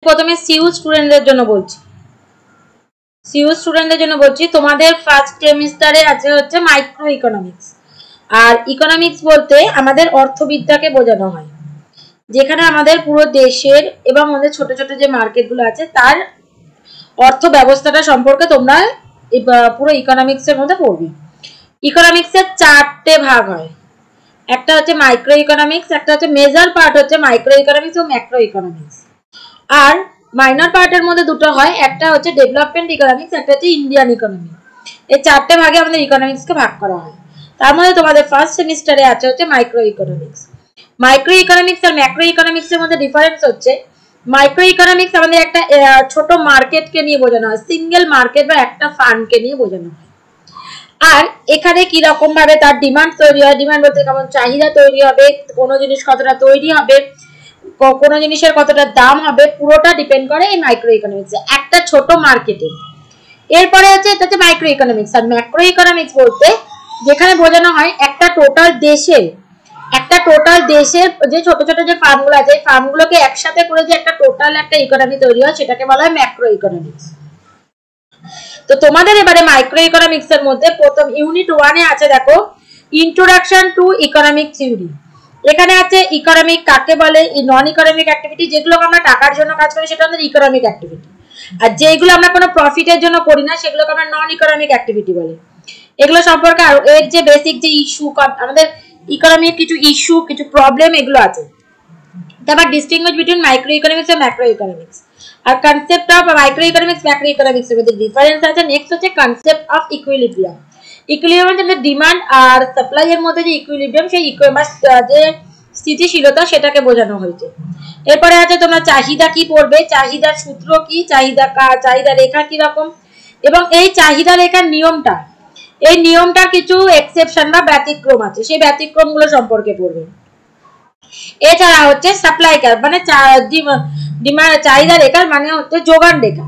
প্রথমে সিইউ স্টুডেন্টদের জন্য বলছি, সিইউ স্টুডেন্টদের জন্য বলছি, তোমাদের ফার্স্ট সেমিস্টারে আছে হচ্ছে মাইক্রো ইকোনমিক্স। আর ইকোনমিক্স বলতে আমাদের অর্থবিদ্যাকে বোঝানো হয়, যেখানে আমাদের পুরো দেশের এবং আমাদের ছোট ছোট যে মার্কেটগুলো আছে তার অর্থ ব্যবস্থাটা সম্পর্কে তোমরা পুরো ইকোনমিক্সের মধ্যে পড়বে। ইকোনমিক্সের 4টে ভাগ হয়, একটা হচ্ছে মাইক্রো ইকোনমিক্স, একটা হচ্ছে মেজর পার্ট হচ্ছে মাইক্রো ইকোনমিক্স ও ম্যাক্রো ইকোনমিক্স, আর মাইনর পার্টের মধ্যে দুটো হয়, একটা হচ্ছে ডেভেলপমেন্ট ইকোনমিক্স, একটা হচ্ছে ইন্ডিয়ান ইকোনমি। এই 4টে ভাগে আমাদের ইকোনমিক্সকে ভাগ করা হয়। তার মধ্যে তোমাদের ফার্স্ট সেমিস্টারে আছে হচ্ছে মাইক্রো ইকোনমিক্স। মাইক্রো ইকোনমিক্স আর ম্যাক্রো ইকোনমিক্স এর মধ্যে ডিফারেন্স হচ্ছে, মাইক্রো ইকোনমিক্স আমাদের একটা ছোট মার্কেটকে নিয়ে বোঝানো হয়, সিঙ্গেল মার্কেট বা একটা ফান্ডকে নিয়ে বোঝানো হয়। আর এখানে কি রকম ভাবে তার ডিমান্ড তৈরি হয়, ডিমান্ড বলতে কেমন চাহিদা তৈরি হবে, কোনো জিনিস কতটা তৈরি হবে, কোনো জিনিসের কতটা দাম হবে, পুরোটা ডিপেন্ড করে এই মাইক্রো ইকোনমিক্সে, একটা ছোট মার্কেটে। এরপরে হচ্ছে এটা হচ্ছে মাইক্রো ইকোনমিক্স। আর ম্যাক্রো ইকোনমিক্স বলতে যেখানে বোঝানো হয় একটা টোটাল দেশের যে ছোট ছোট যে ফার্মগুলো আছে, এই ফার্মগুলোকে একসাথে করে যে একটা টোটাল একটা ইকোনমি তৈরি হয়, সেটাকে বলা হয় ম্যাক্রো ইকোনমিক্স। তো তোমাদের এবারে মাইক্রো ইকোনমিক্স এর মধ্যে প্রথম ইউনিট 1 এ আছে, দেখো, ইন্ট্রোডাকশন টু ইকোনমিক থিওরি। এখানে আছে ইকোনমিক কাকে বলে, নন ইকোনমিক অ্যাক্টিভিটি, যেগুলো আমরা টাকার জন্য কাজ করি সেটা আমাদের ইকোনমিক অ্যাক্টিভিটি, আর যেগুলো আমরা কোনো প্রফিটের জন্য করি না সেগুলোকে আমরা নন ইকোনমিক অ্যাক্টিভিটি বলি। এগুলো সম্পর্কে আর এর যে বেসিক যে ইস্যু, আমাদের ইকোনমির কিছু ইস্যু, কিছু প্রবলেম এগুলো আছে। তারপর ডিস্টিংগুইশ বিটুইন মাইক্রো ইকোনমিক্স আর ম্যাক্রো ইকোনমিক্স। আর concept of micro economics macro economics এর মধ্যে ডিফারেন্স আছে। নেক্সট হচ্ছে কনসেপ্ট অফ ইকুইলিব্রিয়াম। ইকুইলিব্রিয়াম মানে ডিমান্ড আর সাপ্লাই এর মধ্যে যে ইকুইলিব্রিয়াম, সেই যে স্থিতিশীলতা, সেটাকে বোঝানো হয়েছে। এরপরে আছে তোমরা চাহিদা কি পড়বে, চাহিদার সূত্র কি, চাহিদা রেখা কি রকম, এবং এই চাহিদা রেখার নিয়মটা, এই নিয়মটার কিছু এক্সেপশন বা ব্যতিক্রম আছে, সেই ব্যতিক্রমগুলো সম্পর্কে পড়বে। এছাড়া হচ্ছে সাপ্লাই কার্ভ, মানে চাহিদা রেখার মানে হচ্ছে যোগান রেখা।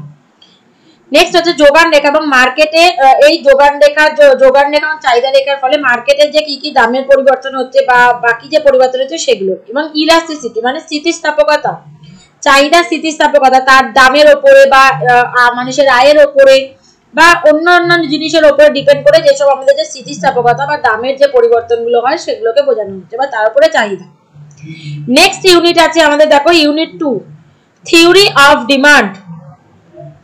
নেক্সট হচ্ছে যোগান রেখা এবং মার্কেটে এই যোগান রেখা এবং চাহিদা রেখার ফলে মার্কেটে যে কি কি দামের পরিবর্তন হচ্ছে বা বাকি যে পরিবর্তন হচ্ছে সেগুলো, এবং ইলাস্টিসিটি মানে স্থিতিস্থাপকতা, চাহিদা স্থিতিস্থাপকতা, তার দামের ওপরে বা মানুষের আয়ের ওপরে বা অন্য অন্য জিনিসের ওপরে ডিপেন্ড করে যেসব আমাদের যে স্থিতিস্থাপকতা বা দামের যে পরিবর্তনগুলো হয় সেগুলোকে বোঝানো হচ্ছে, বা তার উপরে চাহিদা। নেক্সট ইউনিট আছে আমাদের, দেখো, unit 2, theory of demand.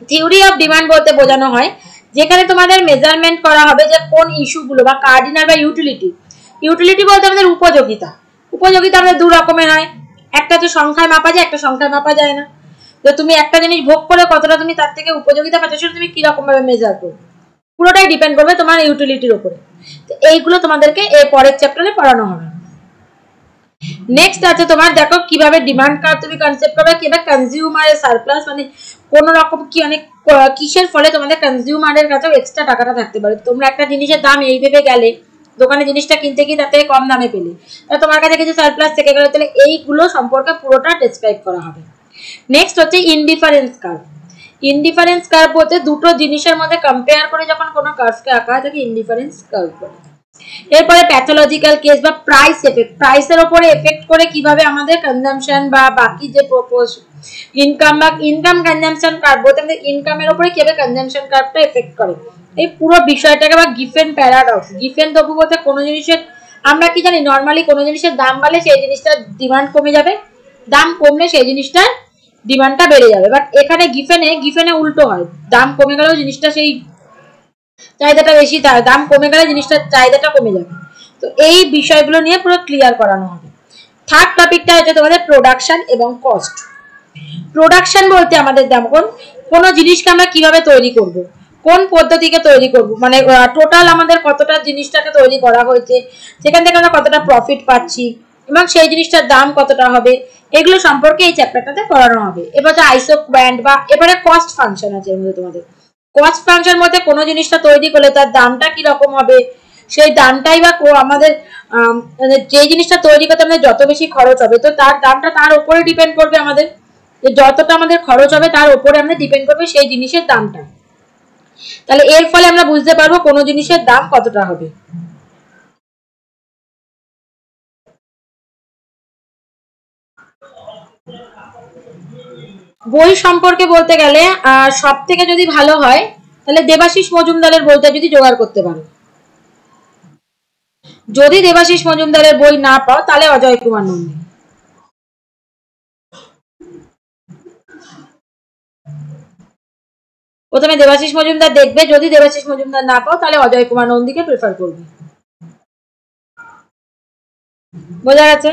Theory of demand বলতে বোঝানো হয় যেখানে তোমাদের মেজারমেন্ট করা হবে যে কোন ইস্যুগুলো বা কার্ডিনাল বা ইউটিলিটি। ইউটিলিটি বলতে আমাদের উপযোগিতা। উপযোগিতা আমাদের দু রকমের হয়, একটা হচ্ছে সংখ্যায় মাপা যায়, একটা সংখ্যায় মাপা যায় না। তো তুমি একটা জিনিস ভোগ করে কতটা তুমি তার থেকে উপযোগিতা পাচ্ছ, সেটা তুমি কি রকম ভাবে মেজার করবে, পুরোটাই ডিপেন্ড করবে তোমার ইউটিলিটির উপরে। তো এইগুলো তোমাদেরকে এর পরের চ্যাপ্টারে পড়ানো হবে। নেক্সট আছে তোমার, দেখো, কিভাবে ডিমান্ড কার্ভ তুমি কনসেপ্ট করবে, কিভাবে কনজিউমারের সারপ্লাস, মানে কোন রকম কি অনেক কিসের ফলে তোমাদের কনজিউমারের কাছেও এক্সট্রা টাকাটা থাকতে পারে। তোমরা একটা জিনিসের দাম এই ভেবে গেলে দোকানে জিনিসটা কিনতে গিয়ে তাতে কম দামে পেলে, তোমার কাছে কিছু সারপ্লাস থেকে গেলে, তাহলে এইগুলো সম্পর্কে পুরোটা ডেসক্রাইব করা হবে। নেক্সট হচ্ছে ইনডিফারেন্স কার্ভ। ইনডিফারেন্স কার্ভ বলতে দুটো জিনিসের মধ্যে কম্পেয়ার করে যখন কোনো কার্ভকে আঁকা হয় তাকে ইনডিফারেন্স কার্ভ বলে। এরপরে প্যাথোলজিক্যাল কেস বা প্রাইস এফেক্ট, প্রাইসের উপরে এফেক্ট করে কিভাবে আমাদের কনজাম্পশন বা বাকি যে ইনকাম বা ইনকাম কনজাম্পশন কার্ভ বলতে আমাদের ইনকামের উপরে কিভাবে কনজাম্পশন কার্ভটা এফেক্ট করে, এই পুরো বিষয়টাকে বা গিফেন প্যারাডক্স। গিফেন তবু বলতে কোনো জিনিসের আমরা কি জানি, নর্মালি কোনো জিনিসের দাম বাড়লে সেই জিনিসটার ডিমান্ড কমে যাবে, দাম কমলে সেই জিনিসটার ডিমান্ডটা বেড়ে যাবে। বাট এখানে গিফেনে উল্টো হয়, দাম কমে গেলেও জিনিসটা সেই চাহিদাটা বেশি, দাম কমে গেলে জিনিসটার চাহিদাটা কমে যাবে। তো এই বিষয়গুলো নিয়ে পুরো ক্লিয়ার করানো হবে। থার্ড টপিকটা হচ্ছে তোমাদের প্রোডাকশন এবং কস্ট। প্রোডাকশন বলতে আমাদের যেমন কোনো জিনিসকে আমরা কিভাবে তৈরি করব, কোন পদ্ধতিকে তৈরি করব, মানে টোটাল আমাদের কতটা জিনিসটাকে তৈরি করা হয়েছে, সেখান থেকে আমরা কতটা প্রফিট পাচ্ছি এবং সেই জিনিসটার দাম কতটা হবে, এগুলো সম্পর্কে এই চ্যাপ্টারটাতে করানো হবে। এবার হচ্ছে আইসো ব্যান্ড বা এবারে কস্ট ফাংশন আছে এর মধ্যে তোমাদের। কস্ট ফাংশন মধ্যে কোনো জিনিসটা তৈরি করলে তার দামটা কি রকম হবে, সেই দামটাই বা আমাদের যে জিনিসটা তৈরি করতে আমাদের যত বেশি খরচ হবে, তো তার দামটা তার উপরে ডিপেন্ড করবে, আমাদের যতটা আমাদের খরচ হবে তার উপরে আমাদের ডিপেন্ড করবে সেই জিনিসের দামটা। তাহলে এর ফলে আমরা বুঝতে পারবো কোনো জিনিসের দাম কতটা হবে। বই সম্পর্কে বলতে গেলে সব থেকে যদি ভালো হয় তাহলে দেবাশিস মজুমদারের বইটা যদি জোগাড় করতে পারো। যদি দেবাশিস মজুমদারের বই না পাও তাহলে অজয় কুমার নন্দী। প্রথমে দেবাশিস মজুমদার দেখবে, যদি দেবাশিস মজুমদার না পাও তাহলে অজয় কুমার নন্দীকে প্রেফার করবে। বোঝা গেছে?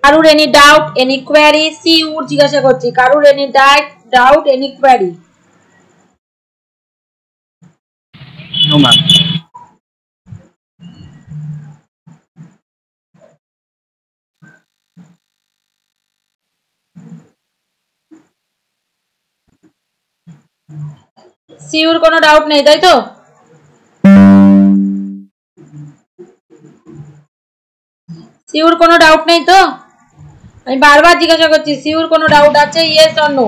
কারুর any doubt, any query? Sure জিজ্ঞাসা করছি, কারুর any doubt, any query? No ma'am. Sure কোনো ডাউট নেই তাই তো? সিউর কোনো ডাউট নেই তো? আমি বারবার জিজ্ঞাসা করছি, সিউর কোনো ডাউট আছে? Yes or no?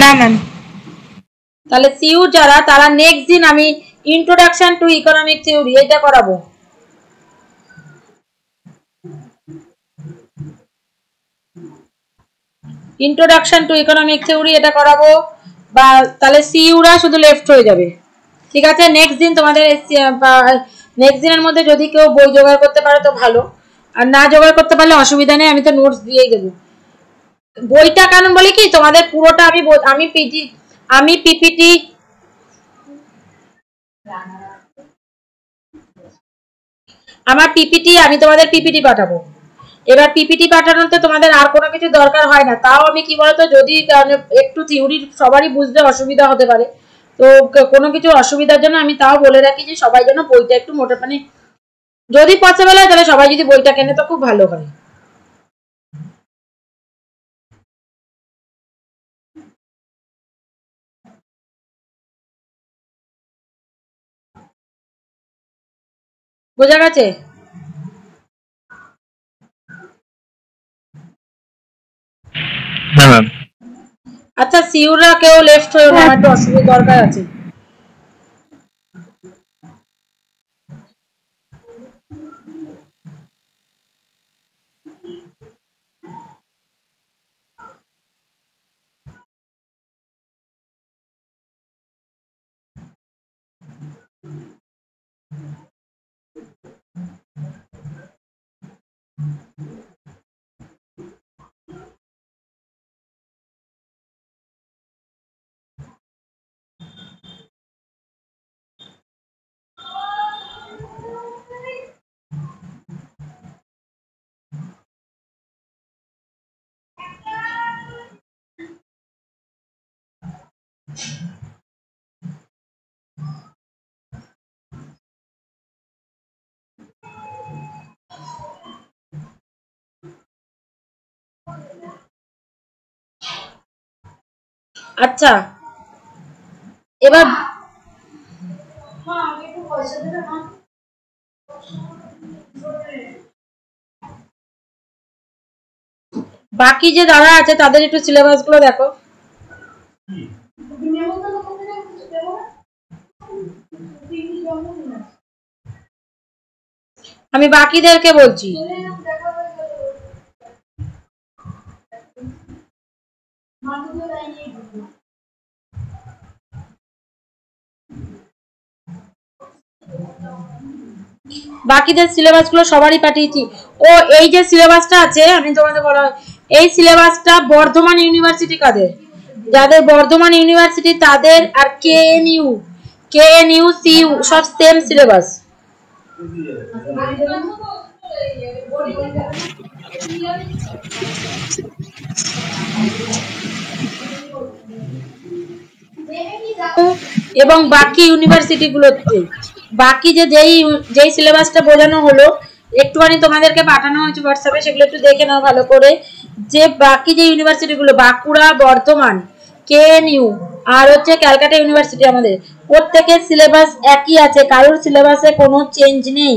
না ম্যাম। তাহলে সিউর যারা, তারা নেক্সট দিন আমি ইন্ট্রোডাকশন টু ইকোনমিক থিওরি এটা করাবো। ইন্ট্রোডাকশন টু ইকোনমিক থিওরি এটা করাবো, বা তাহলে সিউরা শুধু লেফট হয়ে যাবে। ঠিক আছে? নেক্সট দিন তোমাদের নেক্সট দিনের মধ্যে যদি কেউ বই জোগাড় করতে পারে তো ভালো, আর না জোগাড় করতে পারলে অসুবিধা নেই, আমি তো নোটস দিয়েই দেবো। বইটা কারণ বলে কি, তোমাদের পুরোটা আমি পিপিটি আমার পিপিটি আমি তোমাদের পিপিটি পাঠাবো। এবার পিপিটি পাঠানোতে তোমাদের আর কোনো কিছু দরকার হয় না। তাও আমি কি বলতো, যদি একটু থিওরি সবারই বুঝতে অসুবিধা হতে পারে, তো কোনো কিছু অসুবিধার জন্য আমি তাও বলে রাখি যে সবাই যেন বইটা একটু মোটা, মানে যদি পসিবল হয় তাহলে সবাই যদি বইটা কেনে তো খুব ভালো হয়। বোঝা গেছে? হ্যাঁ ম্যাম। আচ্ছা, সিউরা কেউ লেফট হয়ে না, আমার একটু অসুবিধা দরকার আছে। আচ্ছা, এবার বাকি যে যারা আছে তাদের একটু সিলেবাস গুলো দেখো। আমি বাকিদেরকে বলছি, বাকিদের সিলেবাস গুলো সবারই পাঠিয়েছি। ও এই যে সিলেবাসটা আছে, আমি তোমাদের বলা, এই সিলেবাসটা বর্ধমান ইউনিভার্সিটি কাদের, যাদের বর্ধমান ইউনিভার্সিটি তাদের, আর কেএনইউ সিইউ সব সেম সিলেবাস। এবং বাকি ইউনিভার্সিটি গুলোতে বাকি যেই সিলেবাসটা বোঝানো হলো, একটুখানি তোমাদেরকে পাঠানো হয়েছে হোয়াটসঅ্যাপে, সেগুলো একটু দেখে নাও ভালো করে। যে বাকি যে ইউনিভার্সিটি গুলো, বাঁকুড়া, বর্ধমান, কেএনইউ আর হচ্ছে ক্যালকাটা ইউনিভার্সিটি, আমাদের প্রত্যেকের সিলেবাস একই আছে, কারোর সিলেবাসে কোনো চেঞ্জ নেই।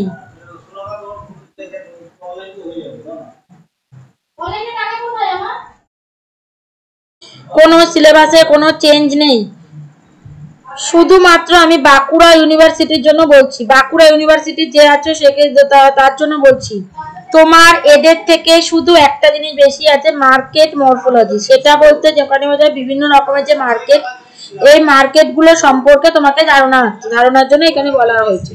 কোনো সিলেবাসে কোনো চেঞ্জ নেই। শুধুমাত্র আমি বাঁকুড়া ইউনিভার্সিটির জন্য বলছি, বাঁকুড়া ইউনিভার্সিটি যে আছে তার জন্য বলছি। তোমার এদের থেকে শুধু একটা জিনিস বেশি আছে, মার্কেট মরফোলজি। সেটা বলতে যেখানে বোঝায় বিভিন্ন রকমের যে মার্কেট, এই মার্কেট গুলো সম্পর্কে তোমাকে ধারণার জন্য এখানে বলা হয়েছে।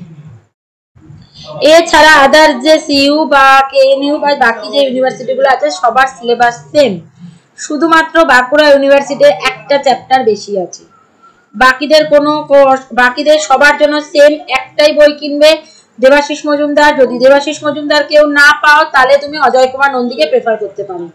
এছাড়া আদার যে সিইউ বা কেএনইউ বা বাকি যে ইউনিভার্সিটি গুলো আছে সবার সিলেবাস সেম, শুধুমাত্র বাঁকুড়া ইউনিভার্সিটির একটা চ্যাপ্টার বেশি আছে। বাকিদের সবার জন্য সেম একটাই বই কিনবে, দেবাশিস মজুমদার। যদি দেবাশিস মজুমদার কেউ না পাও তাহলে তুমি অজয় কুমার নন্দীকে প্রেফার করতে পারো।